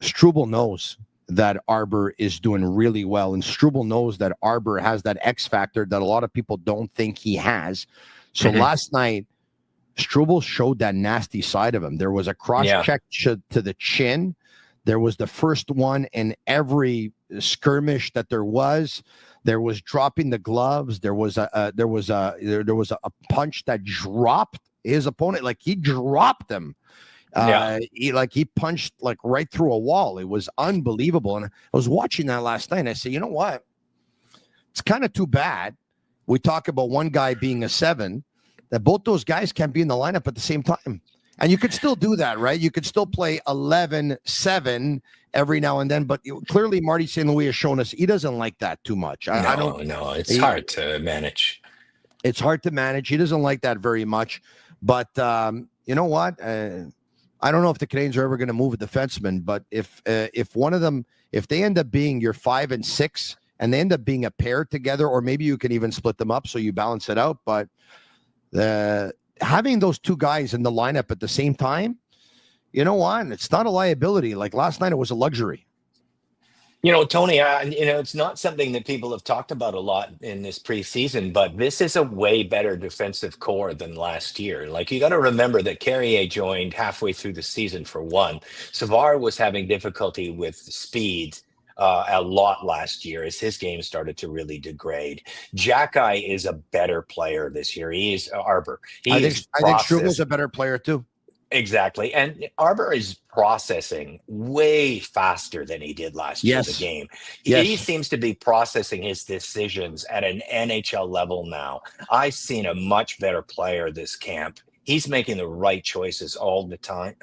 Struble knows that Arbor is doing really well, and Struble knows that Arbor has that X factor that a lot of people don't think he has. So last night, Struble showed that nasty side of him. There was a cross check to the chin. There was the first one in every skirmish that there was. There was dropping the gloves. There was a punch that dropped his opponent. Like he dropped him. He punched like right through a wall. It was unbelievable. And I was watching that last night, and I said, you know what? It's kind of too bad. We talk about one guy being a 7, that both those guys can't be in the lineup at the same time. And you could still do that, right? You could still play 11-7 every now and then. But clearly, Marty St. Louis has shown us he doesn't like that too much.
It's hard to manage.
It's hard to manage. He doesn't like that very much. But you know what? I don't know if the Canadiens are ever going to move a defenseman, but if one of them, if they end up being your 5 and 6 and they end up being a pair together, or maybe you can even split them up so you balance it out. But having those two guys in the lineup at the same time, you know what? It's not a liability. Like last night, it was a luxury.
Tony, it's not something that people have talked about a lot in this preseason, but this is a way better defensive core than last year. Like, you got to remember that Carrier joined halfway through the season for one. Savard was having difficulty with speed a lot last year as his game started to really degrade. Jackeye is a better player this year. He is Arbor. I
think Struvel's a better player too.
Exactly. And Arbor is processing way faster than he did last year in the game. He seems to be processing his decisions at an NHL level now. I've seen a much better player this camp. He's making the right choices all the time,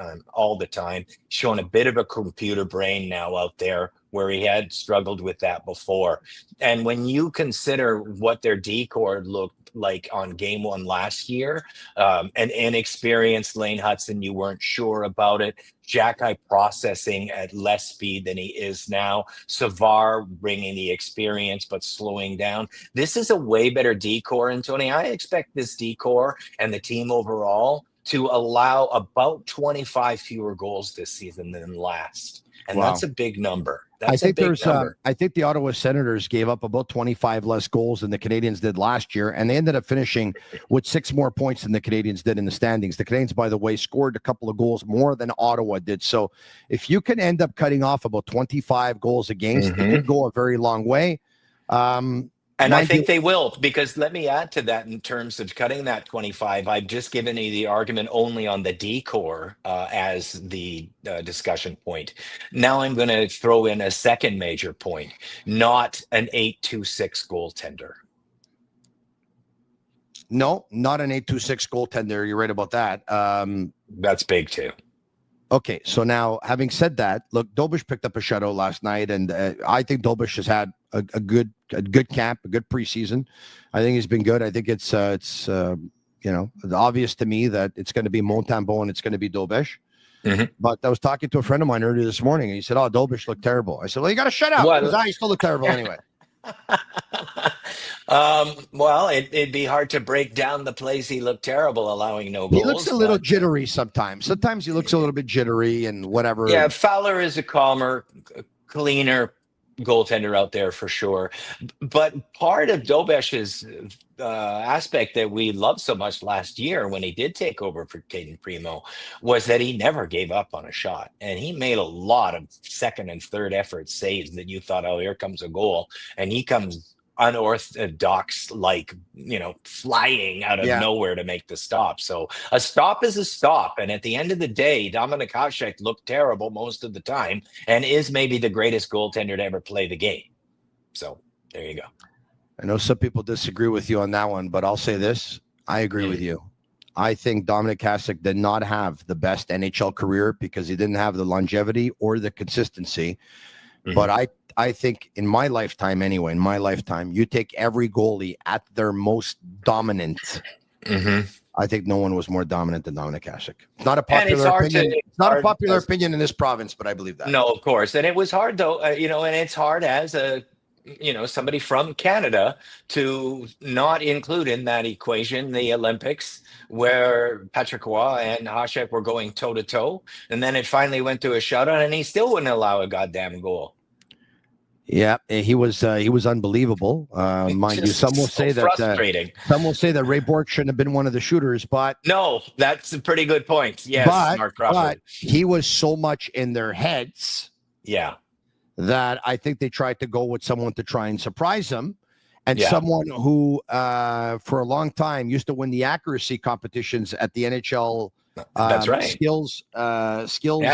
showing a bit of a computer brain now out there where he had struggled with that before. And when you consider what their D-core looked like on game 1 last year, an inexperienced Lane Hutson, you weren't sure about it. Jackeye processing at less speed than he is now. Savard bringing the experience but slowing down. This is a way better D-core. And Tony, I expect this D-core and the team overall to allow about 25 fewer goals this season than last. And that's a big number.
I think the Ottawa Senators gave up about 25 less goals than the Canadiens did last year, and they ended up finishing with 6 more points than the Canadiens did in the standings. The Canadiens, by the way, scored a couple of goals more than Ottawa did. So if you can end up cutting off about 25 goals against, it could go a very long way.
And I think they will, because let me add to that in terms of cutting that 25. I've just given you the argument only on the D-core as the discussion point. Now I'm going to throw in a second major point, not an 8-2-6 goaltender.
No, not an 8.26 goaltender. You're right about that.
That's big too.
Okay, so now having said that, look, Dobish picked up a shutout last night, and I think Dobish has had a good camp, a good preseason. I think he's been good. I think it's obvious to me that it's going to be Montembeault and it's going to be Dobish.
Mm-hmm.
But I was talking to a friend of mine earlier this morning, and he said, "Oh, Dobish looked terrible." I said, "Well, you got to shut up because I still look terrible anyway."
Well, it'd be hard to break down the plays he looked terrible, allowing no
He
goals.
looks a little jittery sometimes. Sometimes he looks a little bit jittery and whatever.
Yeah, Fowler is a calmer, cleaner goaltender out there for sure. But part of Dobesh's aspect that we loved so much last year when he did take over for Caden Primo was that he never gave up on a shot. And he made a lot of second and third effort saves that you thought, oh, here comes a goal. And he comes unorthodox, like, flying out of nowhere to make the stop. So a stop is a stop. And at the end of the day, Dominik Hasek looked terrible most of the time and is maybe the greatest goaltender to ever play the game. So there you go.
I know some people disagree with you on that one, but I'll say this. I agree with you. I think Dominik Hasek did not have the best NHL career because he didn't have the longevity or the consistency. Mm-hmm. But I think in my lifetime, you take every goalie at their most dominant. Mm-hmm. I think no one was more dominant than Dominik Hasek. It's not a popular opinion. It's not a popular opinion in this province, but I believe that.
No, of course. And it was hard, though, and it's hard as somebody from Canada to not include in that equation the Olympics where Patrick Roy and Hasek were going toe-to-toe. And then it finally went to a shutout, and he still wouldn't allow a goddamn goal.
Yeah, he was unbelievable. Mind you, some will say that some will say that Ray Bork shouldn't have been one of the shooters, but
no, that's a pretty good point. Yes, Mark Crawford.
But he was so much in their heads, that I think they tried to go with someone to try and surprise him, and someone who, for a long time, used to win the accuracy competitions at the NHL.
That's right.
Skills. Yeah,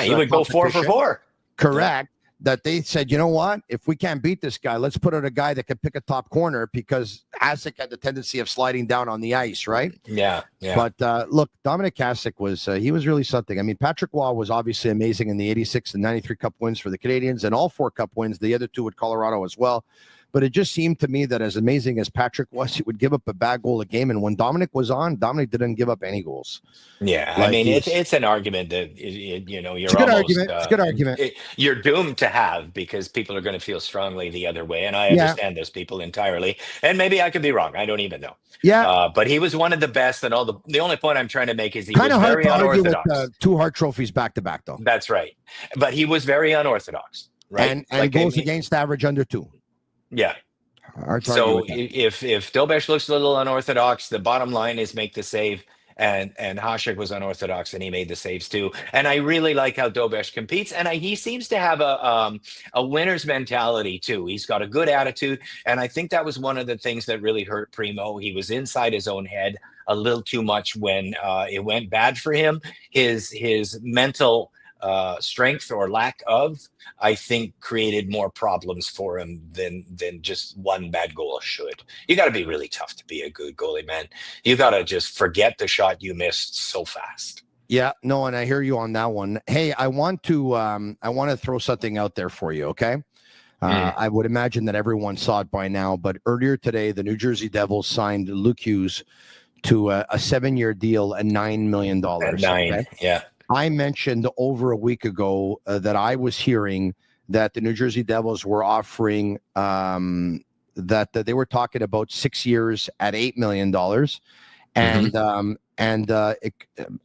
he would go 4 for 4.
Correct. That they said, you know what? If we can't beat this guy, let's put out a guy that can pick a top corner because Hasek had the tendency of sliding down on the ice, right?
Yeah.
But look, Dominik Hasek was he was really something. I mean, Patrick Roy was obviously amazing in the 86 and 93 Cup wins for the Canadiens and all 4 Cup wins, the other 2 with Colorado as well. But it just seemed to me that as amazing as Patrick was, he would give up a bad goal a game. And when Dominik was on, Dominik didn't give up any goals.
Yeah, I mean, it's an argument that, you're it's a good
argument. It's a good argument.
You're doomed to have because people are going to feel strongly the other way. And I understand those people entirely. And maybe I could be wrong. I don't even know.
Yeah.
But he was one of the best. And the only point I'm trying to make is he was very unorthodox.
With, 2 Hart trophies back to back, though.
That's right. But he was very unorthodox. Right.
And goals against average under 2.
Yeah. So if Dobish looks a little unorthodox, the bottom line is make the save. And Hasek was unorthodox, and he made the saves too. And I really like how Dobish competes, and he seems to have a winner's mentality too. He's got a good attitude, and I think that was one of the things that really hurt Primo. He was inside his own head a little too much when it went bad for him. His mental strength or lack of, I think, created more problems for him than just one bad goal should. You got to be really tough to be a good goalie, man. You got to just forget the shot you missed so fast.
Yeah, no, and I hear you on that one. Hey, I want to throw something out there for you, okay? I would imagine that everyone saw it by now, but earlier today, the New Jersey Devils signed Luke Hughes to a 7-year deal at $9 million.
Okay? Yeah.
I mentioned over a week ago that I was hearing that the New Jersey Devils were offering that they were talking about 6 years at $8 million. And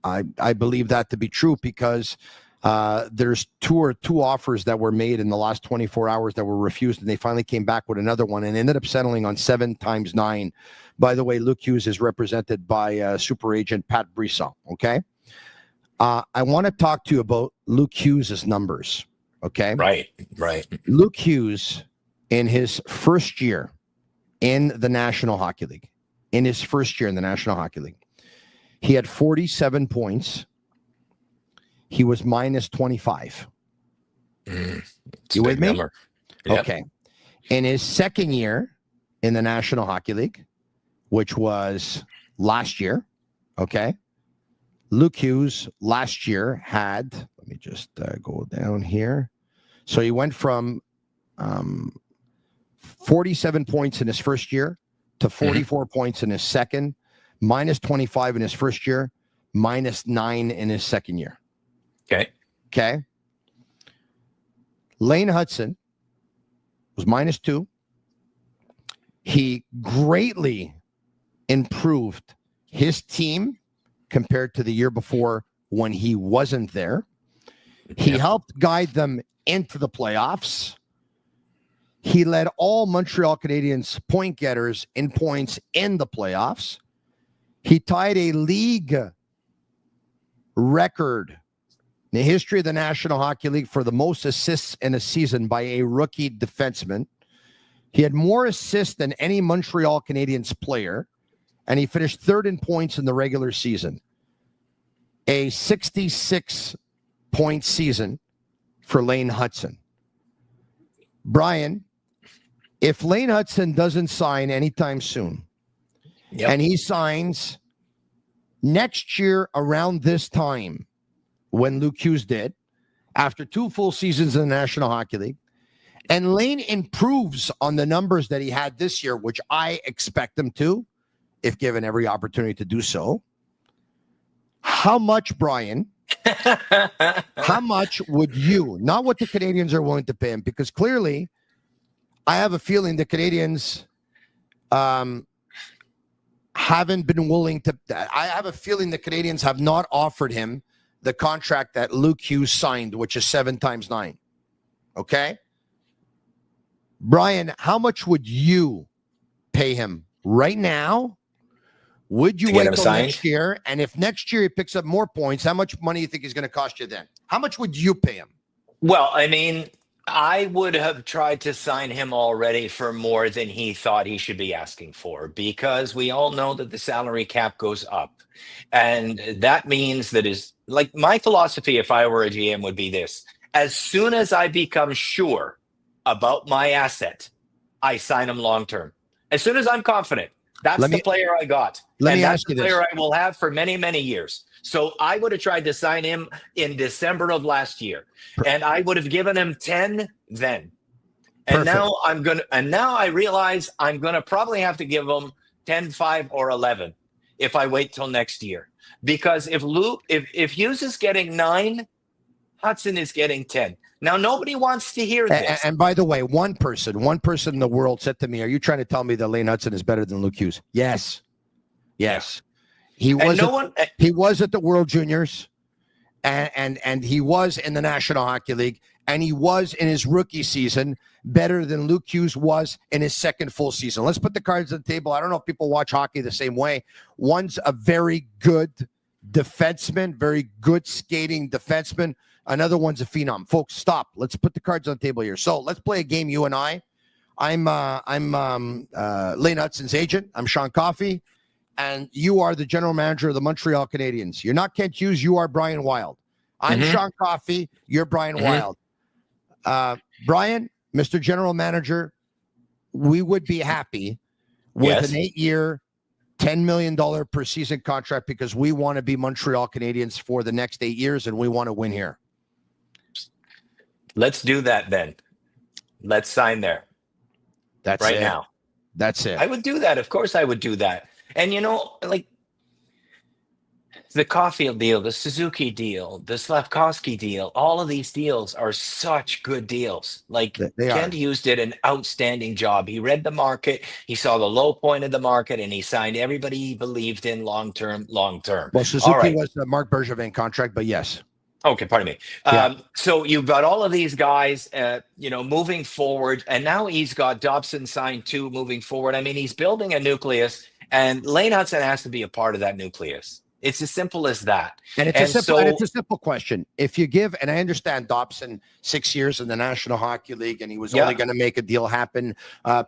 I believe that to be true because there's two offers that were made in the last 24 hours that were refused, and they finally came back with another one and ended up settling on 7 times 9. By the way, Luke Hughes is represented by super agent Pat Brisson, okay? I want to talk to you about Luke Hughes' numbers, okay?
Right.
Luke Hughes, in his first year in the National Hockey League, he had 47 points. He was minus 25. You with me?
Number.
Yep. Okay. In his second year in the National Hockey League, which was last year. Okay. Luke Hughes last year had, let me just go down here. So he went from 47 points in his first year to 44 points in his second, minus 25 in his first year, minus 9 in his second year. Okay. Lane Hutson was minus 2. He greatly improved his team compared to the year before when he wasn't there. He helped guide them into the playoffs. He led all Montreal Canadiens point getters in points in the playoffs. He tied a league record in the history of the National Hockey League for the most assists in a season by a rookie defenseman. He had more assists than any Montreal Canadiens player, and he finished third in points in the regular season. A 66-point season for Lane Hutson. Brian, if Lane Hutson doesn't sign anytime soon, and he signs next year around this time when Luke Hughes did, after 2 full seasons in the National Hockey League, and Lane improves on the numbers that he had this year, which I expect him to, if given every opportunity to do so, how much, Brian, how much would you, not what the Canadiens are willing to pay him, because clearly I have a feeling the Canadiens haven't been willing to, I have a feeling the Canadiens have not offered him the contract that Luke Hughes signed, which is 7 times 9. Okay? Brian, how much would you pay him right now? Would you wait until next year? And if next year he picks up more points, how much money do you think he's going to cost you then? How much would you pay him?
Well, I mean, I would have tried to sign him already for more than he thought he should be asking for, because we all know that the salary cap goes up. And that means that is like my philosophy, if I were a GM, would be this: as soon as I become sure about my asset, I sign him long term. As soon as I'm confident, that's the player I got. And that's the player I will have for many, many years. So I would have tried to sign him in December of last year, and I would have given him 10 then. And now now I realize I'm gonna probably have to give him 10, 5, or 11 if I wait till next year. Because if Hughes is getting 9, Hudson is getting 10. Now nobody wants to hear this.
And by the way, one person in the world said to me, "Are you trying to tell me that Lane Hutson is better than Luke Hughes?" Yes. He was at the World Juniors, and he was in the National Hockey League, and he was in his rookie season better than Luke Hughes was in his second full season. Let's put the cards on the table. I don't know if people watch hockey the same way. One's a very good defenseman, very good skating defenseman. Another one's a phenom. Folks, stop. Let's put the cards on the table here. So let's play a game, you and I. I'm Lane Hutson's agent. I'm Sean Coffey. And you are the general manager of the Montreal Canadiens. You're not Kent Hughes. You are Brian Wilde. I'm Sean Coffey. You're Brian Wilde. Brian, Mr. General Manager, we would be happy with an 8-year, $10 million per season contract, because we want to be Montreal Canadiens for the next 8 years, and we want to win here.
Let's do that then. Let's sign there.
That's
right
it.
now.
That's it.
I would do that. Of course I would do that. And, like the Caulfield deal, the Suzuki deal, the Slavkovsky deal, all of these deals are such good deals. Like Kent Hughes did an outstanding job. He read the market. He saw the low point of the market, and he signed everybody he believed in long-term.
Well, Suzuki was the Marc Bergevin contract, but yes.
Okay, pardon me. So you've got all of these guys, moving forward, and now he's got Dobson signed too moving forward. I mean, he's building a nucleus, and Lane Hutson has to be a part of that nucleus. It's as simple as that.
And it's a simple question. If you give, and I understand Dobson 6 years in the National Hockey League, and he was only going to make a deal happen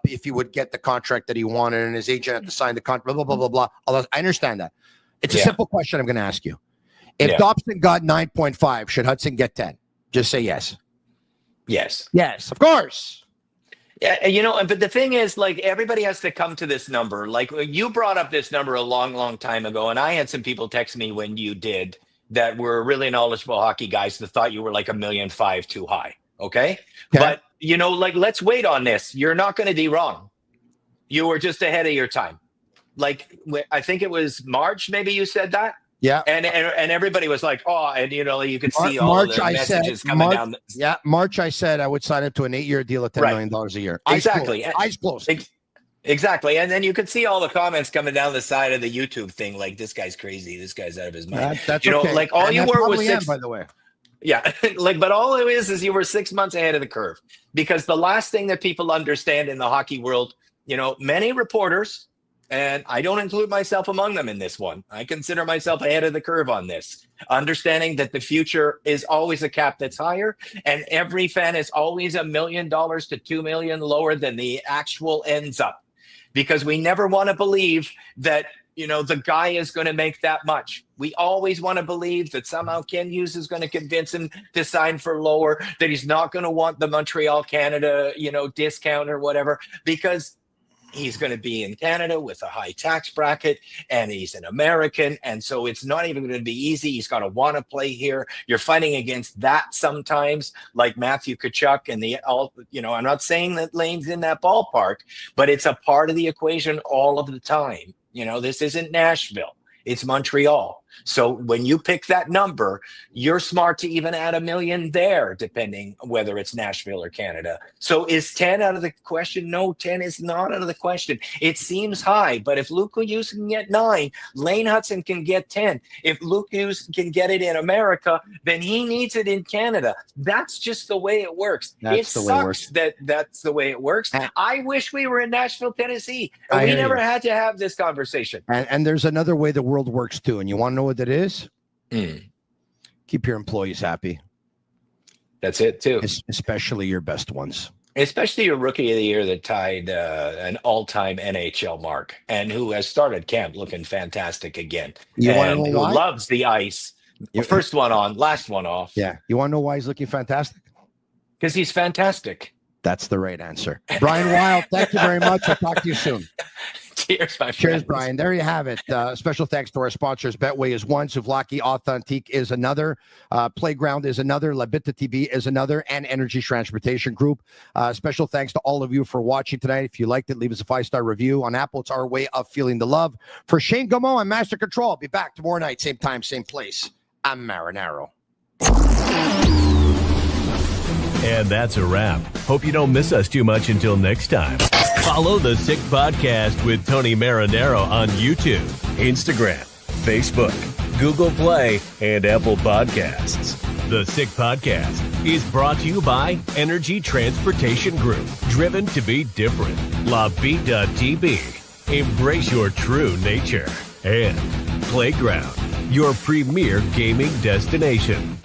if he would get the contract that he wanted, and his agent had to sign the contract, blah, blah, blah, blah, blah. I understand that. It's a simple question I'm going to ask you. If Dobson got 9.5, should Hudson get 10? Just say yes.
Yes.
Yes, of course.
Yeah, but the thing is, like, everybody has to come to this number. Like, you brought up this number a long, long time ago, and I had some people text me when you did that were really knowledgeable hockey guys that thought you were like $1.5 million too high. Okay? But, like, let's wait on this. You're not going to be wrong. You were just ahead of your time. Like, I think it was March, maybe you said that.
Yeah.
And everybody was like, oh, and you could see all of the messages coming down.
Yeah, March, I said I would sign up to an 8-year deal at $10 million a year.
Exactly.
Eyes closed.
Exactly. And then you could see all the comments coming down the side of the YouTube thing, like, this guy's crazy, this guy's out of his mind.
That's okay.
Like, all you were was 6,
by the way.
Yeah, but all it is you were 6 months ahead of the curve. Because the last thing that people understand in the hockey world, many reporters, and I don't include myself among them in this one, I consider myself ahead of the curve on this, understanding that the future is always a cap that's higher, and every fan is always $1 million to $2 million lower than the actual ends up, because we never want to believe that the guy is going to make that much. We always want to believe that somehow Ken Hughes is going to convince him to sign for lower, that he's not going to want the Montreal Canada discount or whatever, because he's going to be in Canada with a high tax bracket, and he's an American. And so it's not even going to be easy. He's got to want to play here. You're fighting against that sometimes, like Matthew Tkachuk and I'm not saying that Lane's in that ballpark, but it's a part of the equation all of the time. This isn't Nashville. It's Montreal. So when you pick that number, you're smart to even add $1 million there, depending whether it's Nashville or Canada. So is 10 out of the question? No, 10 is not out of the question. It seems high, but if Luke Hughes can get 9, Lane Hutson can get 10. If Luke Hughes can get it in America, then he needs it in Canada. That's just the way it works. That's the way it works. I wish we were in Nashville, Tennessee, and we never had to have this conversation.
And there's another way the world works too, and you want to know what that is? Keep your employees happy.
That's it too.
Especially your best ones.
Especially your rookie of the year that tied an all-time NHL mark, and who has started camp looking fantastic again.
You want to know why?
Who loves the ice. First one on, last one off.
Yeah. You want to know why he's looking fantastic?
Because he's fantastic.
That's the right answer. Brian Wilde, thank you very much. I'll talk to you soon.
Cheers, my friend.
Cheers, Brian. There you have it. Special thanks to our sponsors. Betway is one. Souvlaki Authentique is another. Playground is another. La Bittt Tibi is another. And Energy Transportation Group. Special thanks to all of you for watching tonight. If you liked it, leave us a 5-star review on Apple. It's our way of feeling the love. For Shane Gaumont and Master Control, I'll be back tomorrow night. Same time, same place. I'm Marinaro.
And that's a wrap. Hope you don't miss us too much until next time. Follow the Sick Podcast with Tony Marinaro on YouTube, Instagram, Facebook, Google Play, and Apple Podcasts. The Sick Podcast is brought to you by Energy Transportation Group, driven to be different. LaVita.tb, embrace your true nature. And Playground, your premier gaming destination.